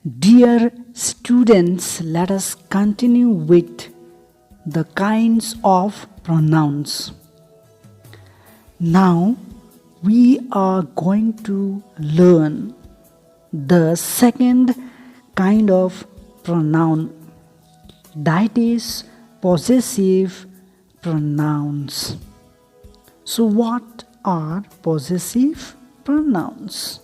Dear students, let us continue with the kinds of pronouns. Now we are going to learn the second kind of pronoun, that is possessive pronouns. So what are possessive pronouns?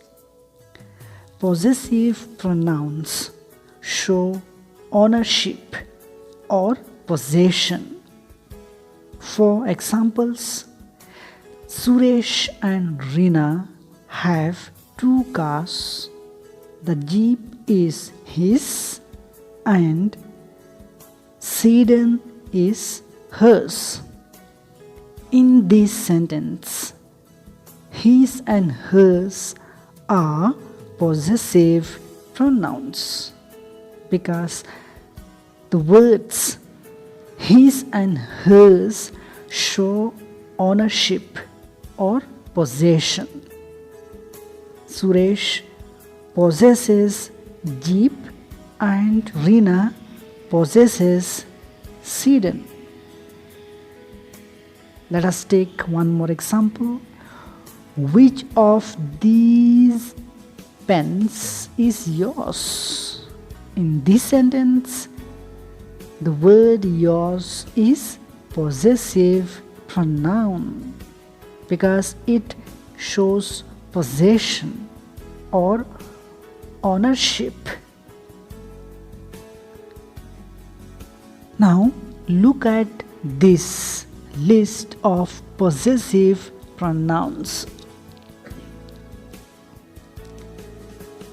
Possessive pronouns show ownership or possession. For examples, Suresh and Rina have 2 cars. The Jeep is his and sedan is hers. In this sentence, his and hers are possessive pronouns because the words his and hers show ownership or possession. Suresh possesses Jeep and Rina possesses sedan. Let us take one more example. Which of these pens is yours? In this sentence, the word yours is possessive pronoun because it shows possession or ownership. Now look at this list of possessive pronouns.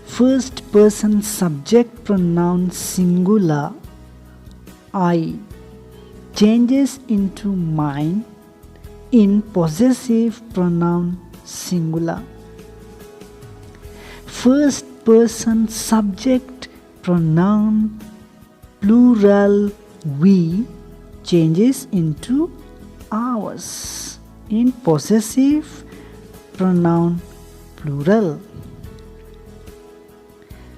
First person subject pronoun singular I changes into mine in possessive pronoun singular. First person subject pronoun plural we changes into ours in possessive pronoun plural.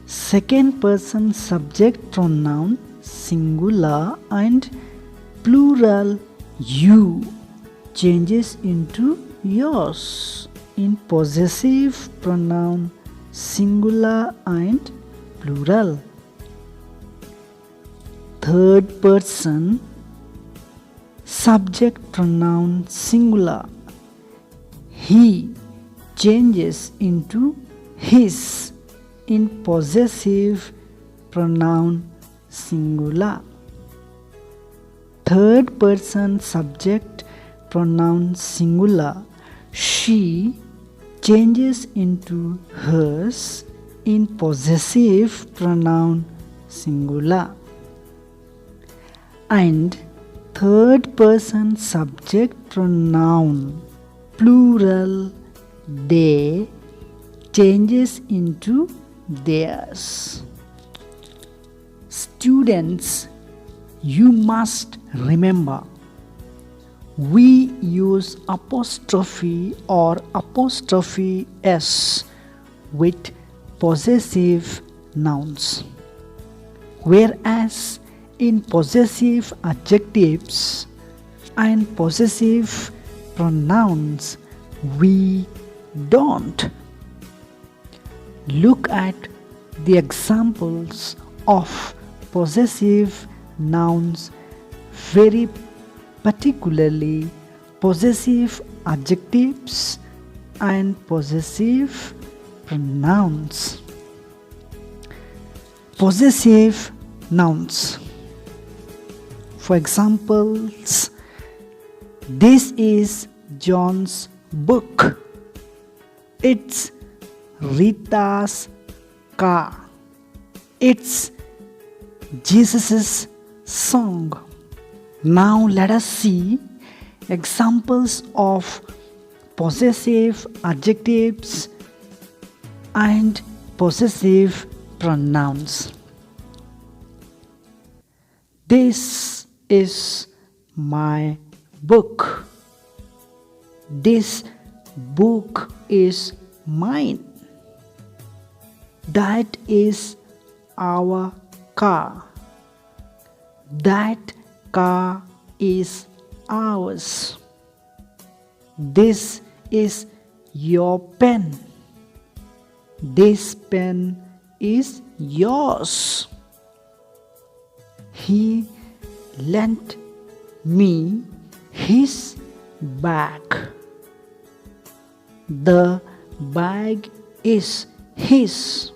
Second person subject pronoun singular and plural you changes into yours in possessive pronoun singular and plural. Third person subject pronoun singular he changes into his in possessive pronoun singular. Third person subject pronoun singular she changes into hers in possessive pronoun singular. And third person subject pronoun plural they changes into theirs. Students, you must remember we use apostrophe or apostrophe s with possessive nouns, whereas in possessive adjectives and possessive pronouns we don't. Look at the examples of possessive nouns, very particularly possessive adjectives and possessive pronouns. Possessive nouns. For examples, this is John's book. It's Rita's car. It's Jesus' song. Now let us see examples of possessive adjectives and possessive pronouns. This is my book. This book is mine. That is our car. That car is ours. This is your pen. This pen is yours. He lent me his bag. The bag is his.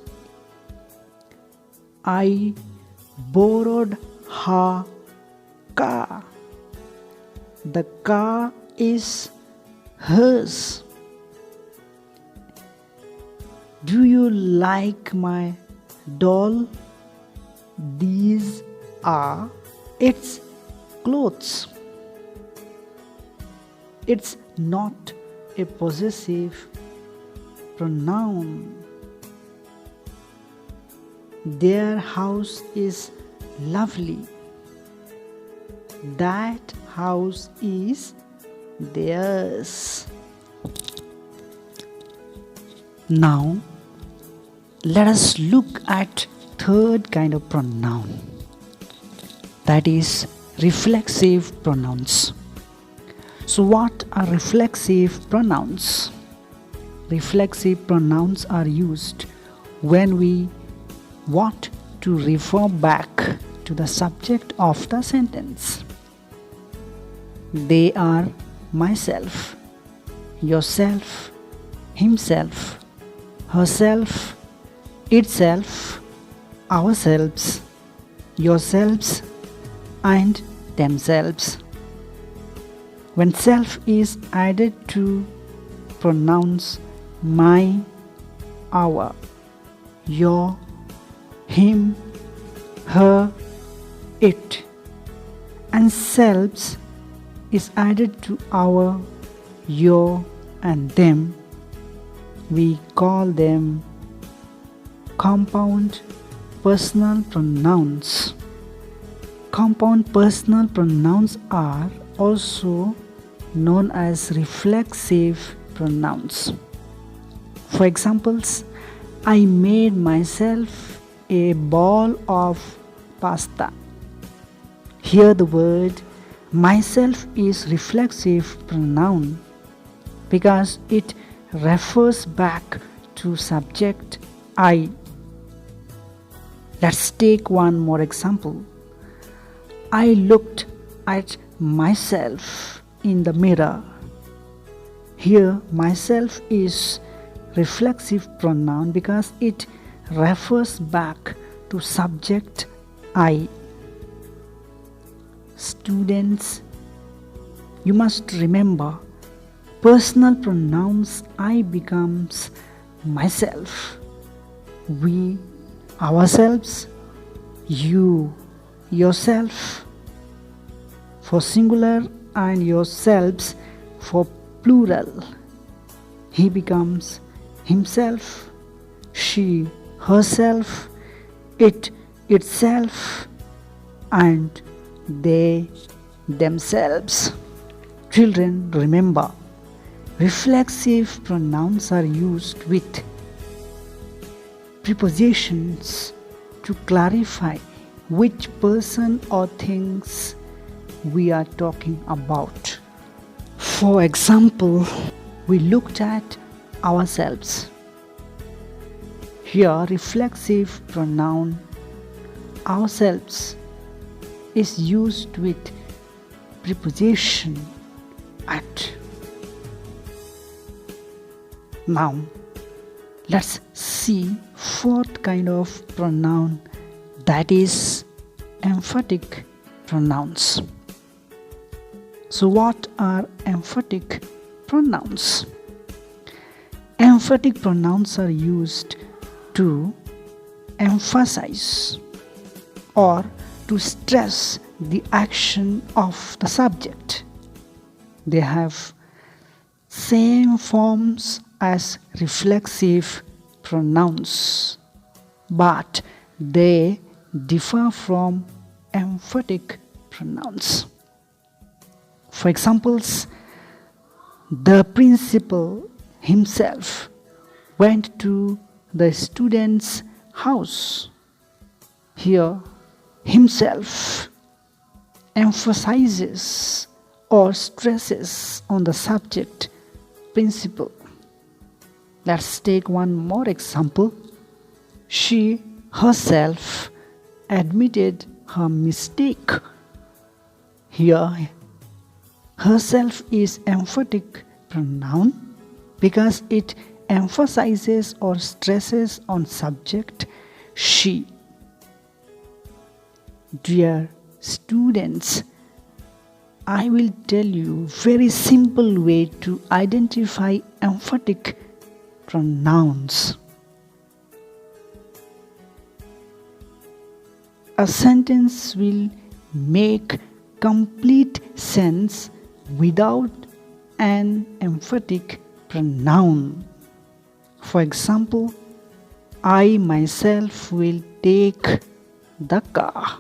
I borrowed her car. The car is hers. Do you like my doll? These are its clothes. It's not a possessive pronoun. Their house is lovely. That house is theirs. Now, let us look at third kind of pronoun, that is reflexive pronouns. So what are reflexive pronouns? Reflexive pronouns are used when we want to refer back to the subject of the sentence. They are myself, yourself, himself, herself, itself, ourselves, yourselves, and themselves. When self is added to pronouns my, our, your, him, her, it, and selves is added to our, your, and them, we call them compound personal pronouns. Compound personal pronouns are also known as reflexive pronouns. For examples, I made myself a bowl of pasta. Here the word myself is reflexive pronoun because it refers back to subject I. Let's take one more example. I looked at myself in the mirror. Here myself is reflexive pronoun because it refers back to subject I. Students, you must remember personal pronouns I becomes myself, we, ourselves, you, yourself for singular and yourselves for plural. He becomes himself, she, herself, it, itself, and they, themselves. Children, remember, reflexive pronouns are used with prepositions to clarify which person or things we are talking about. For example, we looked at ourselves. Here, reflexive pronoun ourselves is used with preposition at. Now, let's see fourth kind of pronoun, that is emphatic pronouns. So what are emphatic pronouns? Emphatic pronouns are used to emphasize or to stress the action of the subject. They have same forms as reflexive pronouns, but they differ from emphatic pronouns. For examples, the principal himself went to the student's house. Here, himself emphasizes or stresses on the subject principle. Let's take one more example. She herself admitted her mistake. Here, herself is emphatic pronoun because it emphasizes or stresses on subject she. Dear students, I will tell you very simple way to identify emphatic pronouns. A sentence will make complete sense without an emphatic pronoun. For example, I myself will take the car.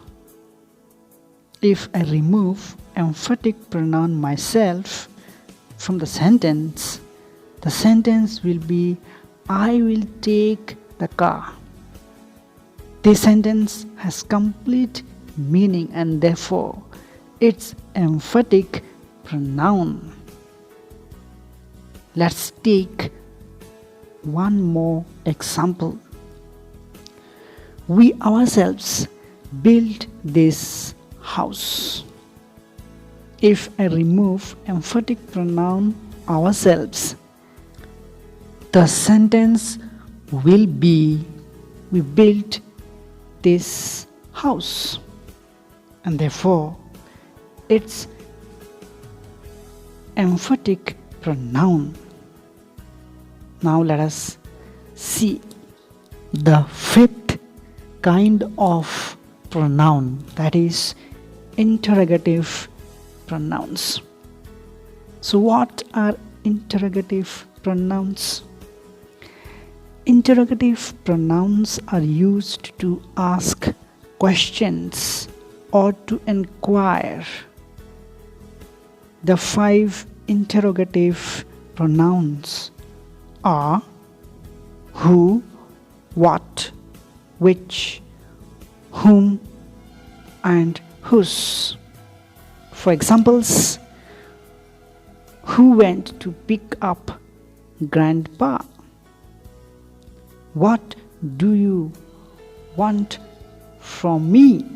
If I remove emphatic pronoun myself from the sentence will be I will take the car. This sentence has complete meaning and therefore it's emphatic pronoun. Let's take one more example. We ourselves built this house. If I remove emphatic pronoun ourselves, the sentence will be we built this house, and therefore it's emphatic pronoun. Now let us see the fifth kind of pronoun, that is interrogative pronouns. So what are interrogative pronouns? Interrogative pronouns are used to ask questions or to inquire. The 5 interrogative pronouns are who, what, which, whom, and whose. For examples, who went to pick up Grandpa? What do you want from me?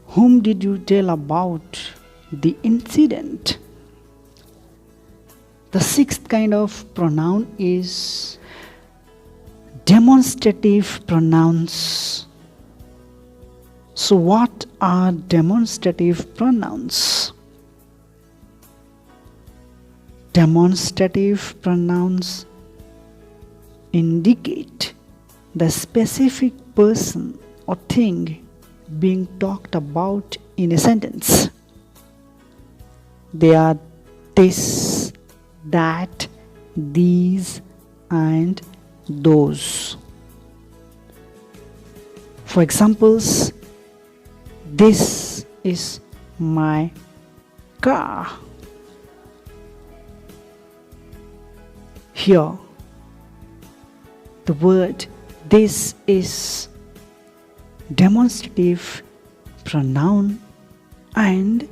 Whom did you tell about the incident? The 6th kind of pronoun is demonstrative pronouns. So what are demonstrative pronouns? Demonstrative pronouns indicate the specific person or thing being talked about in a sentence. They are this, that, these, and those. For examples, this is my car. Here, the word this is demonstrative pronoun and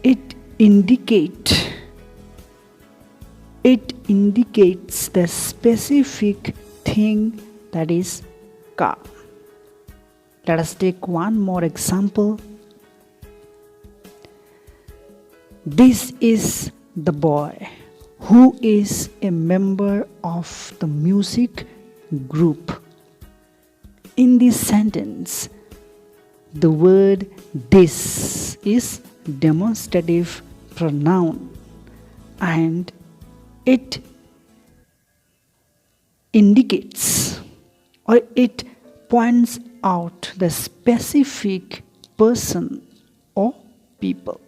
it indicates the specific thing, that is car. Let us take one more example. This is the boy who is a member of the music group. In this sentence, the word this is demonstrative pronoun and it indicates or it points out the specific person or people.